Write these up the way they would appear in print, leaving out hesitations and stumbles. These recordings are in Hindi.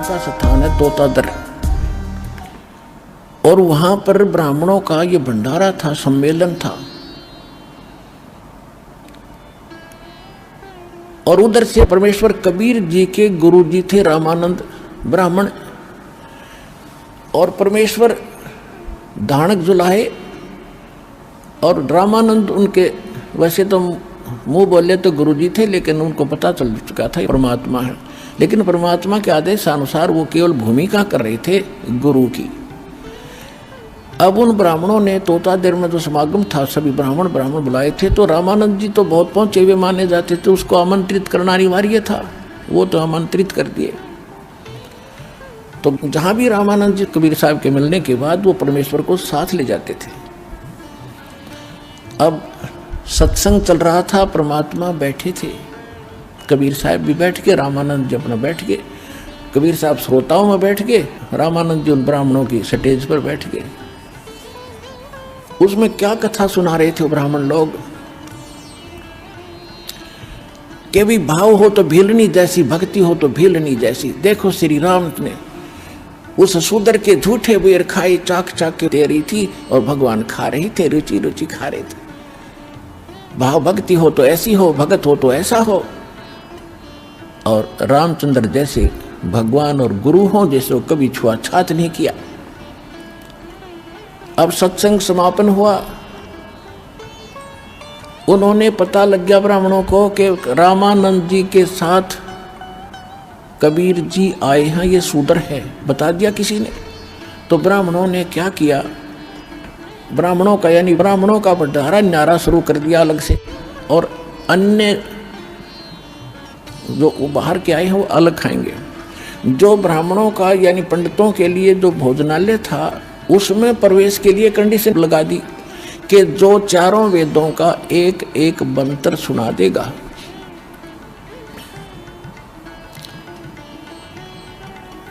का स्थान है तोतादर, और वहां पर ब्राह्मणों का ये भंडारा था, सम्मेलन था। और उधर से परमेश्वर कबीर जी के गुरु जी थे रामानंद ब्राह्मण, और परमेश्वर धानक जुलाहे, और रामानंद उनके वैसे तो मुंह बोले तो गुरु जी थे, लेकिन उनको पता चल चुका था परमात्मा है। लेकिन परमात्मा के आदेश अनुसार वो केवल भूमिका कर रहे थे गुरु की। अब उन ब्राह्मणों ने तोतादेर में जो समागम था, सभी ब्राह्मण बुलाए थे, तो रामानंद जी तो बहुत पहुंचे हुए माने जाते थे, उसको आमंत्रित करना अनिवार्य था। वो तो आमंत्रित कर दिए। तो जहां भी रामानंद जी कबीर साहब के मिलने के बाद वो परमेश्वर को साथ ले जाते थे। अब सत्संग चल रहा था, परमात्मा बैठे थे, कबीर साहब भी बैठ के, रामानंद जी अपना बैठ गए, कबीर साहब श्रोताओं में बैठ गए, रामानंद जी उन ब्राह्मणों की स्टेज पर बैठ गए। उसमें क्या कथा सुना रहे थे ब्राह्मण लोग कि भी भाव हो तो भीलनी जैसी, भक्ति हो तो भीलनी जैसी। देखो श्री राम ने उस शूद्र के झूठे बेर खाए, चाक चाक के दे रही थी, और भगवान खा रहे थे, रुचि रुचि खा रहे थे। भाव भक्ति हो तो ऐसी हो, भगत हो तो ऐसा हो। और रामचंद्र जैसे भगवान और गुरु हो, जैसे कभी छुआछात नहीं किया। अब सत्संग समापन हुआ, उन्होंने पता लग गया ब्राह्मणों को कि रामानंद जी के साथ कबीर जी आए हैं, ये शूद्र है, बता दिया किसी ने। तो ब्राह्मणों ने क्या किया, ब्राह्मणों का यानी ब्राह्मणों का भंडारा न्यारा शुरू कर दिया अलग से, और अन्य जो बाहर के आए हैं वो अलग खाएंगे। जो ब्राह्मणों का यानी पंडितों के लिए जो भोजनालय था, उसमें प्रवेश के लिए कंडीशन लगा दी कि जो चारों वेदों का एक एक मंत्र सुना देगा,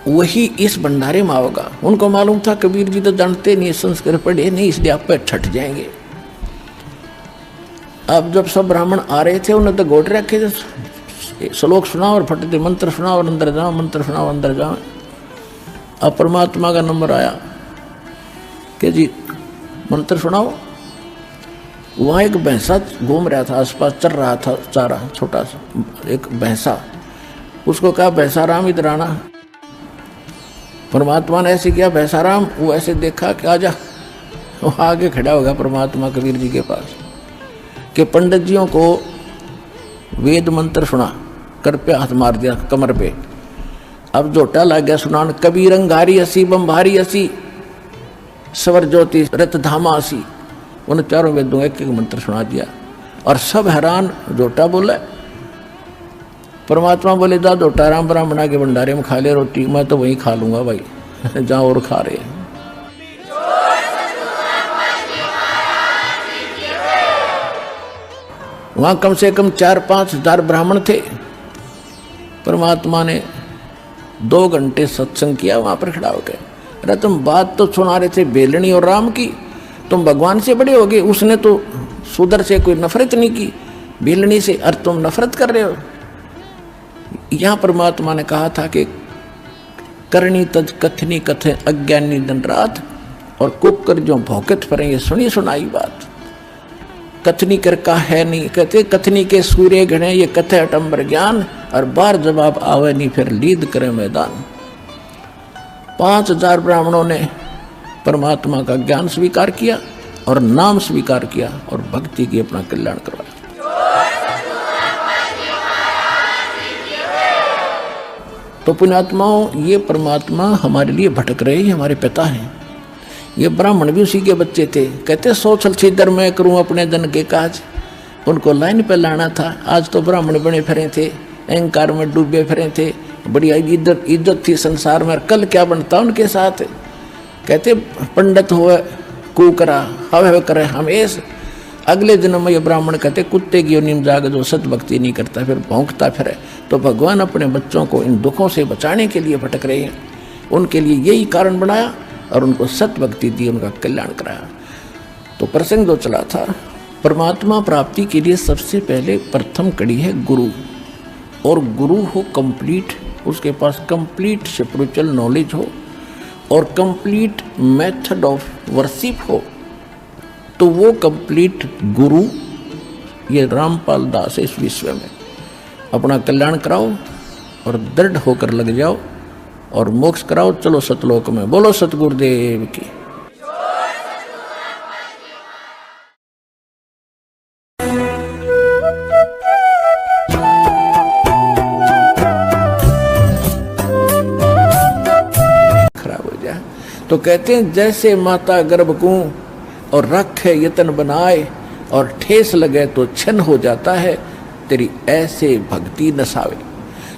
वही इस भंडारे में आओगा। उनको मालूम था कबीर जी तो जानते नहीं, संस्कृत पढ़े नहीं, इसलिए आप पे छट जाएंगे। अब जब सब ब्राह्मण आ रहे थे, उन्हें तो गोट रखे थे, श्लोक सुनाओ और फटते मंत्र सुनाओ और अंदर जाओ, मंत्र सुनाओ अंदर जाओ। अब परमात्मा का नंबर आया कि जी मंत्र सुनाओ। वहाँ एक भैंसा घूम रहा था, आसपास चल रहा था चारा, छोटा सा एक भैंसा। उसको कहा भैंसा राम इधर आना। परमात्मा ने ऐसे किया, भैंसा राम, वो ऐसे देखा कि आजा। वो आगे खड़ा होगा परमात्मा कबीर जी के पास कि पंडित जियों को वेद मंत्र सुना, कर पे हाथ मार दिया कमर पे। अब जोटा लग गया सुनान, कबीर अंगारी असी बम्भारी असी स्वर ज्योति रत धामा असी। उन चारों वेदों एक एक मंत्र सुना दिया, और सब हैरान। जोटा बोला, परमात्मा बोले जा जोटा राम ब्राह्मणा के भंडारे में खा ले रोटी, मैं तो वहीं खा लूंगा भाई, जहां और खा रहे हैं। वहां कम से कम 4-5 हजार ब्राह्मण थे। परमात्मा ने 2 घंटे सत्संग किया वहां पर खड़ा होकर। अरे तुम बात तो सुना रहे थे बेलनी और राम की, तुम भगवान से बड़े हो गए। उसने तो शूद्र से कोई नफरत नहीं की, बेलनी से, और तुम नफरत कर रहे हो। यहाँ परमात्मा ने कहा था कि करनी तज कथनी कथे अज्ञानी दिन रात, और कुकर जो भौकत पड़े, ये सुनी सुनाई बात। कथनी कर का है नहीं, कहते कथनी के सूर्य गणे, ये कथे अटंबर ज्ञान, और बार जवाब आवे नहीं, फिर लीद करे मैदान। 5000 ब्राह्मणों ने परमात्मा का ज्ञान स्वीकार किया और नाम स्वीकार किया और भक्ति की अपना कल्याण करवाया। तो पुण्यात्माओं, ये परमात्मा हमारे लिए भटक रहे हैं, हमारे पिता हैं। ये ब्राह्मण भी उसी के बच्चे थे। कहते 100 छल छिदर मैं करूं अपने जन के काज। उनको लाइन पे लाना था। आज तो ब्राह्मण बने फिरे थे, अहंकार में डूबे फिरे थे, बड़ी इज्जत थी संसार में। कल क्या बनता उनके साथ। कहते पंडित हुए कुकरा हवे करे हमेश। अगले जन्म में ये ब्राह्मण कहते कुत्ते की योनि जाग जो सत भक्ति नहीं करता, फिर भौंकता फिरे। तो भगवान अपने बच्चों को इन दुखों से बचाने के लिए भटक रहे हैं। उनके लिए यही कारण बनाया और उनको सत भक्ति दी, उनका कल्याण कराया। तो प्रसंग जो चला था, परमात्मा प्राप्ति के लिए सबसे पहले प्रथम कड़ी है गुरु, और गुरु हो कंप्लीट उसके पास कंप्लीट स्पिरिचुअल नॉलेज हो और कंप्लीट मेथड ऑफ वर्शिप हो, तो वो कंप्लीट गुरु ये रामपाल दास है इस विश्व में। अपना कल्याण कराओ और दृढ़ होकर लग जाओ और मोक्ष कराओ, चलो सतलोक में। बोलो सतगुरुदेव की। खराब हो जाए तो कहते हैं जैसे माता गर्भ को और रखे यतन बनाए और ठेस लगे तो छन हो जाता है, तेरी ऐसे भक्ति नसावे।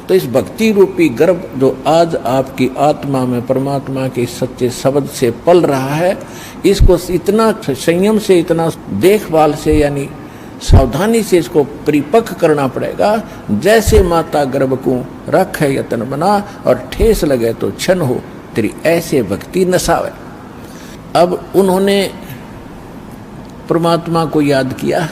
तो इस भक्ति रूपी गर्भ जो आज आपकी आत्मा में परमात्मा के सच्चे शब्द से पल रहा है, इसको इतना संयम से, इतना देखभाल से, यानी सावधानी से इसको परिपक्व करना पड़ेगा। जैसे माता गर्भ को रखे यतन बना और ठेस लगे तो छन हो, तेरी ऐसे भक्ति नसावे। अब उन्होंने परमात्मा को याद किया।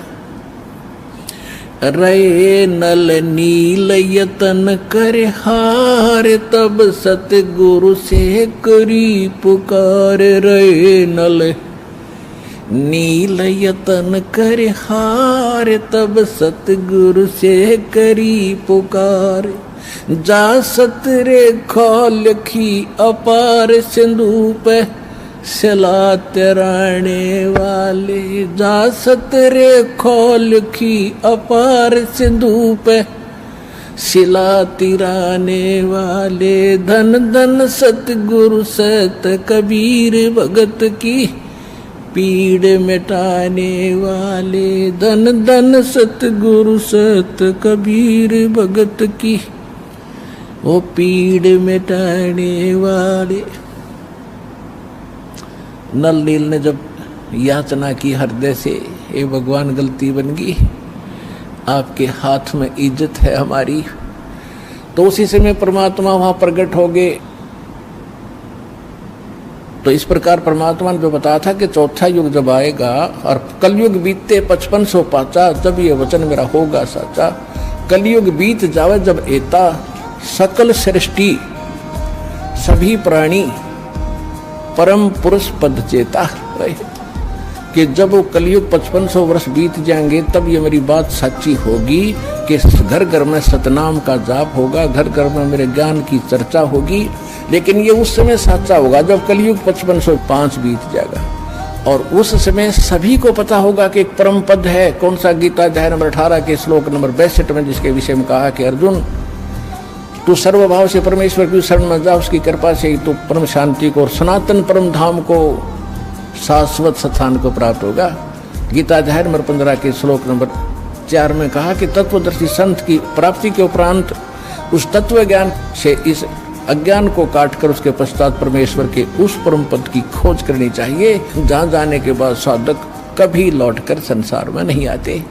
रे नल नील यतन करे हार, तब सतगुरु से करी पुकार। रे नल नील यतन करे हार, तब सतगुरु से करी पुकार। जा सतरे खोल की अपार सिंधु पे सिला तराने वाले। जा सतरे खोल की अपार सिंधु पे सिला तिराने वाले। धन धन सतगुरु सत कबीर भगत की पीड़ मिटाने वाले। धन धन सतगुरु सत कबीर भगत की वो पीड़ मिटाने वाले। नल नील ने जब याचना की हृदय से, हे भगवान गलती बन गई, आपके हाथ में इज्जत है हमारी, तो उसी समय परमात्मा वहां प्रकट हो गए। तो इस प्रकार परमात्मा ने जो बताया था कि चौथा युग जब आएगा और कलयुग बीतते 5550, जब ये वचन मेरा होगा सच्चा। कलयुग बीत जावे जब एता, सकल सृष्टि सभी प्राणी परम पुरुष पद चेता। कि जब वो कलयुग 5500 वर्ष बीत जाएंगे, तब ये मेरी बात सच्ची होगी कि घर घर में सतनाम का जाप होगा, घर घर में मेरे ज्ञान की चर्चा होगी। लेकिन ये उस समय सच्चा होगा जब कलयुग 5505 बीत जाएगा, और उस समय सभी को पता होगा कि एक परम पद है। कौन सा? गीता अध्याय नंबर 18 के श्लोक नंबर 62 में, जिसके विषय में कहा कि अर्जुन तू सर्वभाव से परमेश्वर की शरण में जा, उसकी कृपा से तू परम शांति को और सनातन परम धाम को, शाश्वत स्थान को प्राप्त होगा। गीता अध्याय नंबर 15 के श्लोक नंबर 4 में कहा कि तत्वदर्शी संत की प्राप्ति के उपरांत उस तत्व ज्ञान से इस अज्ञान को काटकर उसके पश्चात परमेश्वर के उस परम पद की खोज करनी चाहिए, जहाँ जाने के बाद साधक कभी लौटकर संसार में नहीं आते।